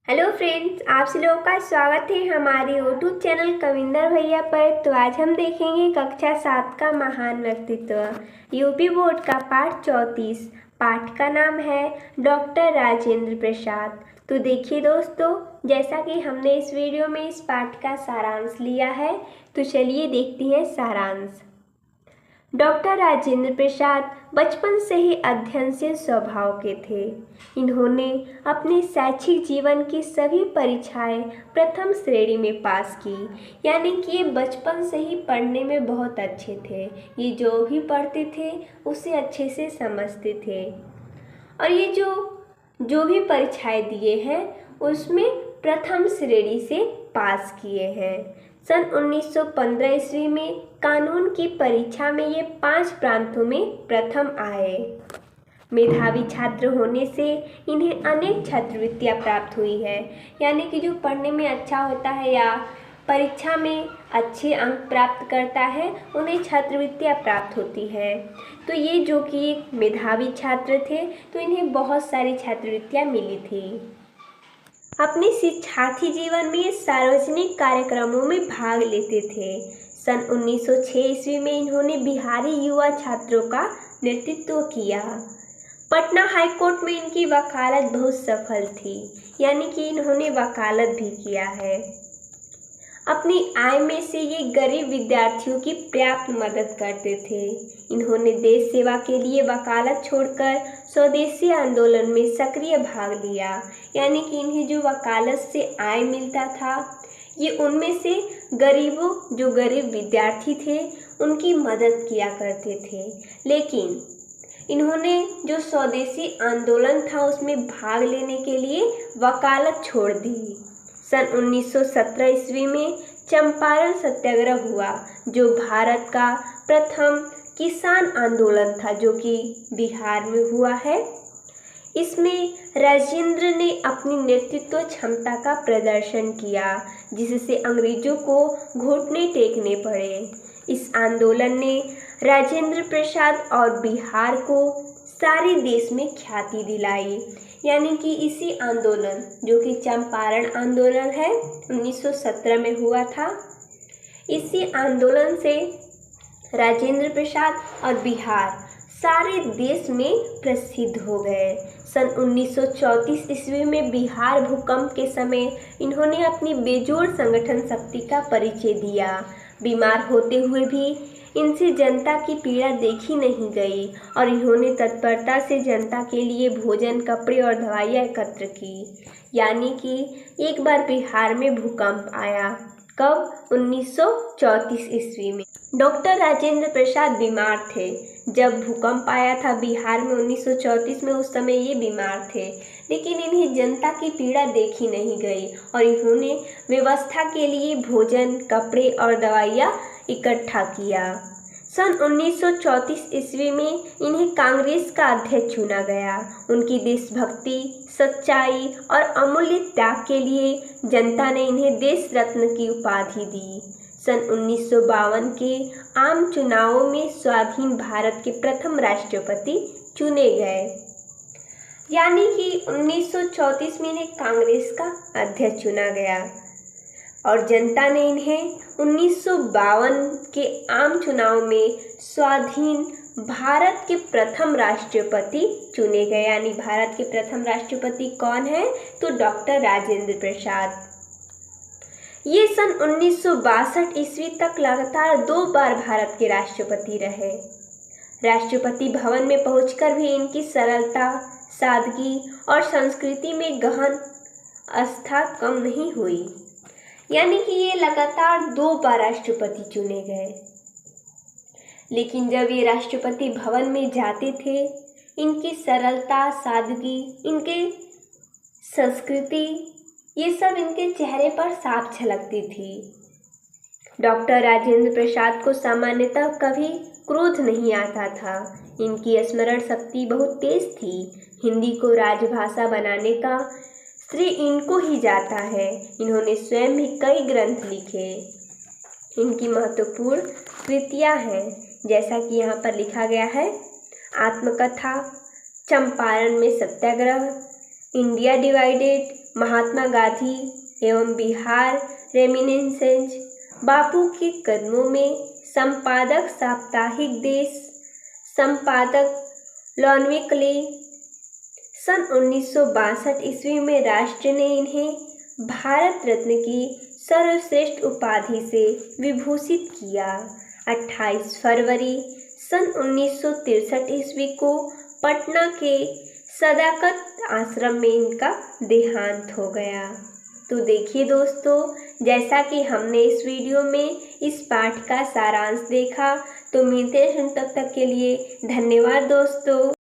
Hello friends, आप सभी लोगों का स्वागत है हमारे यूट्यूब चैनल कविंदर भैया पर। तो आज हम देखेंगे कक्षा 7 का महान व्यक्तित्व यूपी बोर्ड का पाठ 34। पाठ का नाम है डॉक्टर राजेंद्र प्रसाद। तो देखिए दोस्तों, जैसा कि हमने इस वीडियो में इस पाठ का सारांश लिया है, तो चलिए देखते हैं सारांश। डॉक्टर राजेंद्र प्रसाद बचपन से ही अध्ययनशील स्वभाव के थे। इन्होंने अपने शैक्षिक जीवन की सभी परीक्षाएं प्रथम श्रेणी में पास की, यानी कि ये बचपन से ही पढ़ने में बहुत अच्छे थे। ये जो भी पढ़ते थे उसे अच्छे से समझते थे और ये जो भी परीक्षाएं दिए हैं उसमें प्रथम श्रेणी से पास किए हैं। सन 1915 ईस्वी में कानून की परीक्षा में ये 5 प्रांतों में प्रथम आए। मेधावी छात्र होने से इन्हें अनेक छात्रवृत्तियां प्राप्त हुई है, यानी कि जो पढ़ने में अच्छा होता है या परीक्षा में अच्छे अंक प्राप्त करता है उन्हें छात्रवृत्तियां प्राप्त होती है। तो ये जो कि एक मेधावी छात्र थे तो इन्हें बहुत सारी छात्रवृत्तियां मिली थी। अपने शिक्षार्थी जीवन में सार्वजनिक कार्यक्रमों में भाग लेते थे। सन 1906 ईस्वी में इन्होंने बिहारी युवा छात्रों का नेतृत्व किया। पटना हाईकोर्ट में इनकी वकालत बहुत सफल थी, यानी कि इन्होंने वकालत भी किया है। अपनी आय में से ये गरीब विद्यार्थियों की पर्याप्त मदद करते थे। इन्होंने देश सेवा के लिए वकालत छोड़कर स्वदेशी आंदोलन में सक्रिय भाग लिया, यानी कि इन्हें जो वकालत से आय मिलता था ये उनमें से जो गरीब विद्यार्थी थे उनकी मदद किया करते थे। लेकिन इन्होंने जो स्वदेशी आंदोलन था उसमें भाग लेने के लिए वकालत छोड़ दी। सन 1917 ईस्वी में चंपारण सत्याग्रह हुआ, जो भारत का प्रथम किसान आंदोलन था, जो कि बिहार में हुआ है। इसमें राजेंद्र ने अपनी नेतृत्व क्षमता का प्रदर्शन किया, जिससे अंग्रेजों को घुटने टेकने पड़े। इस आंदोलन ने राजेंद्र प्रसाद और बिहार को सारे देश में ख्याति दिलाई, यानी कि इसी आंदोलन जो कि चंपारण आंदोलन है 1917 में हुआ था, इसी आंदोलन से राजेंद्र प्रसाद और बिहार सारे देश में प्रसिद्ध हो गए। सन 1934 ईस्वी में बिहार भूकंप के समय इन्होंने अपनी बेजोड़ संगठन शक्ति का परिचय दिया। बीमार होते हुए भी इनसे जनता की पीड़ा देखी नहीं गई और इन्होंने तत्परता से जनता के लिए भोजन, कपड़े और दवाइयाँ एकत्र की। यानी कि एक बार बिहार में भूकंप आया, कब? 1934 ईस्वी में। डॉक्टर राजेंद्र प्रसाद बीमार थे जब भूकंप आया था बिहार में 1934 में। उस समय ये बीमार थे, लेकिन इन्हें जनता की पीड़ा देखी नहीं गई और इन्होंने व्यवस्था के लिए भोजन, कपड़े और दवाइयाँ इकट्ठा किया। सन 1934 ईस्वी में इन्हें कांग्रेस का अध्यक्ष चुना गया। उनकी देशभक्ति, सच्चाई और अमूल्य त्याग के लिए जनता ने इन्हें देश रत्न की उपाधि दी। सन 1952 के आम चुनावों में स्वाधीन भारत के प्रथम राष्ट्रपति चुने गए, यानी कि 1934 में इन्हें कांग्रेस का अध्यक्ष चुना गया और जनता ने इन्हें 1952 के आम चुनाव में स्वाधीन भारत के प्रथम राष्ट्रपति चुने गए। यानी भारत के प्रथम राष्ट्रपति कौन है? तो डॉक्टर राजेंद्र प्रसाद। ये सन 1962 ईस्वी तक लगातार 2 बार भारत के राष्ट्रपति रहे। राष्ट्रपति भवन में पहुंचकर भी इनकी सरलता, सादगी और संस्कृति में गहन आस्था कम नहीं हुई, यानी कि ये लगातार 2 बार राष्ट्रपति चुने गए। लेकिन जब ये राष्ट्रपति भवन में जाते थे, इनकी सरलता, सादगी, इनके संस्कृति, ये सब इनके चेहरे पर साफ झलकती थी। डॉक्टर राजेंद्र प्रसाद को सामान्यतः कभी क्रोध नहीं आता था। इनकी स्मरण शक्ति बहुत तेज थी। हिंदी को राजभाषा बनाने का श्रेय इनको ही जाता है। इन्होंने स्वयं भी कई ग्रंथ लिखे। इनकी महत्वपूर्ण कृतियाँ हैं, जैसा कि यहाँ पर लिखा गया है: आत्मकथा, चंपारण में सत्याग्रह, इंडिया डिवाइडेड, महात्मा गांधी एवं बिहार रेमिनिसेंस, बापू के कदमों में, संपादक साप्ताहिक देश, संपादक लॉन्विकले। सन 1962 ईस्वी में राष्ट्र ने इन्हें भारत रत्न की सर्वश्रेष्ठ उपाधि से विभूषित किया। 28 फरवरी सन 1963 ईस्वी को पटना के सदाकत आश्रम में इनका देहांत हो गया। तो देखिए दोस्तों, जैसा कि हमने इस वीडियो में इस पाठ का सारांश देखा, तो मिलते हैं तब तक के लिए धन्यवाद दोस्तों।